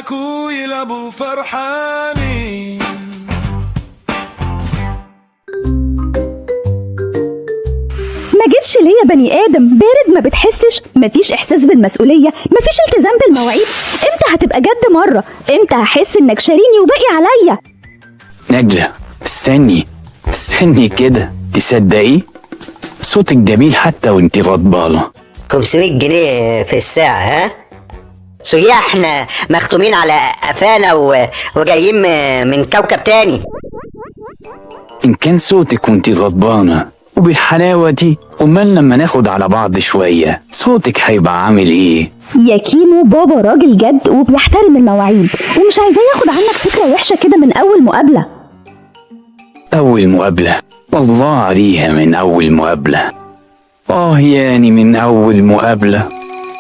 يضحكوا ويلعبوا فرحانين. ما جيتش ليه يا بني آدم؟ بارد، ما بتحسش؟ مفيش إحساس بالمسؤولية، مفيش التزام بالمواعيد. إمتى هتبقى جد مرة؟ إمتى هحس إنك شاريني وباقي عليا؟ نجلة استني كده، تصدقي صوتك جميل حتى وانتي غضبانة. 500 جنيه في الساعة؟ ها؟ سياحنا مختومين على قفانا وجايين من كوكب تاني. إن كان صوتك وانتي غضبانة وبالحلاوة دي، أمال لما ناخد على بعض شوية صوتك هيبقى عامل إيه؟ يا كيمو، بابا راجل جد وبيحترم المواعيد، ومش عايزاه ياخد عنك فكرة وحشة كده من أول مقابلة. أول مقابلة؟ الله عليها من أول مقابلة. يعني من أول مقابلة.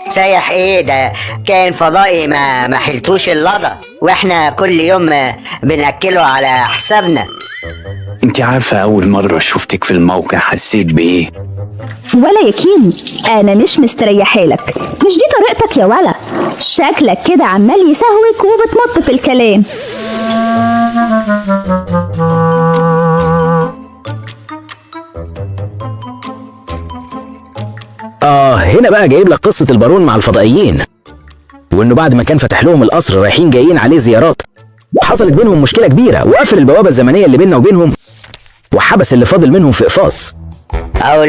سايح ايه ده؟ كان فضائي ما حلتوش اللضا، واحنا كل يوم بنأكله على حسابنا. انت عارفة أول مرة شفتك في الموقع حسيت بإيه؟ ولا يا كيمو، أنا مش مستريحالك، مش دي طريقتك يا ولا. شكلك كده عمال يسهوك وبتمط في الكلام. هنا بقى جايب لك قصة البارون مع الفضائيين، وانه بعد ما كان فتح لهم القصر رايحين جايين عليه زيارات، حصلت بينهم مشكلة كبيرة وقفل البوابة الزمنية اللي بيننا وبينهم وحبس اللي فاضل منهم في قفاص. او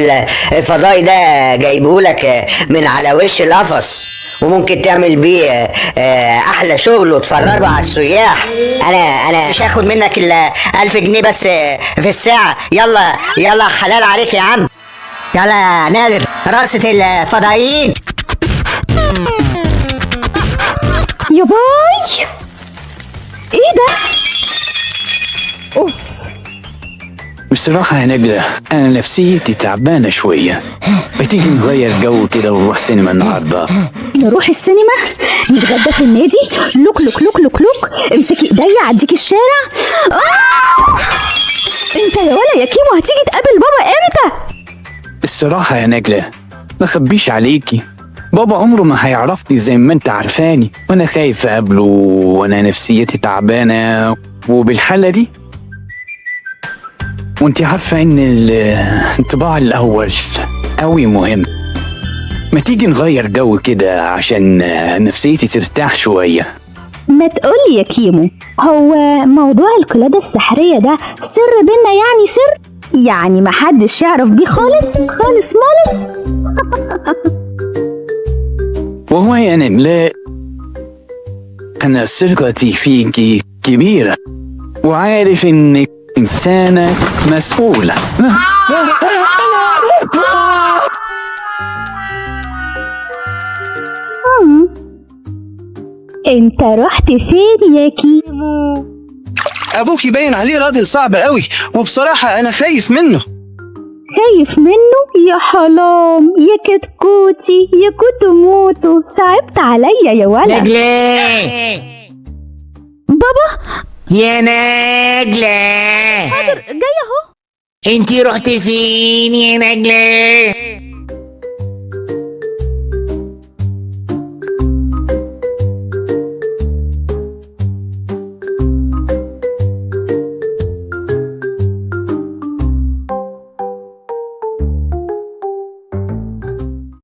الفضائي ده جايبهولك من على وش القفص، وممكن تعمل بيه احلى شغل وتفرجه على السياح. انا مش هاخد منك الا 1000 جنيه بس في الساعة. يلا حلال عليك يا عم. يلا نادر، رقصة الفضائيين. يا باي، ايه ده؟ اوف. بصراحة يا نجلة أنا نفسيتي تعبانة شوية، بتيجي نغير جو كده ونروح سينما النهاردة. نروح السينما؟ نتغدى في النادي؟ لوك لوك لوك لوك لوك، امسكي ايديا عديك الشارع. انت يا ولا يا كيمو هتيجي تقابل بابا امتى؟ الصراحة يا نجلة ما خبيش عليكي، بابا عمره ما هيعرفني زي ما انت عارفاني، وانا خايف اقابله وانا نفسيتي تعبانة وبالحالة دي. وانت عارفة ان الانطباع الاول قوي مهم. ما تيجي نغير جو كده عشان نفسيتي ترتاح شوية. ما تقولي يا كيمو، هو موضوع القلادة السحرية ده سر بينا؟ يعني سر يعني محدش يعرف بيه خالص خالص مالص؟ وهو يا نجلة أنا ثقتي فيكي كبيرة وعارف إنك إنسانة مسؤولة. انت رحت فين يا كيمو؟ ابوكي باين عليه راجل صعب قوي، وبصراحة انا خايف منه. خايف منه؟ يا حرام يا كتكوتي يا كوتو موتو، صعبت عليا يا ولد. نجلة بابا يا نجلة، حاضر جاي اهو. انتي رحت فين يا نجلة؟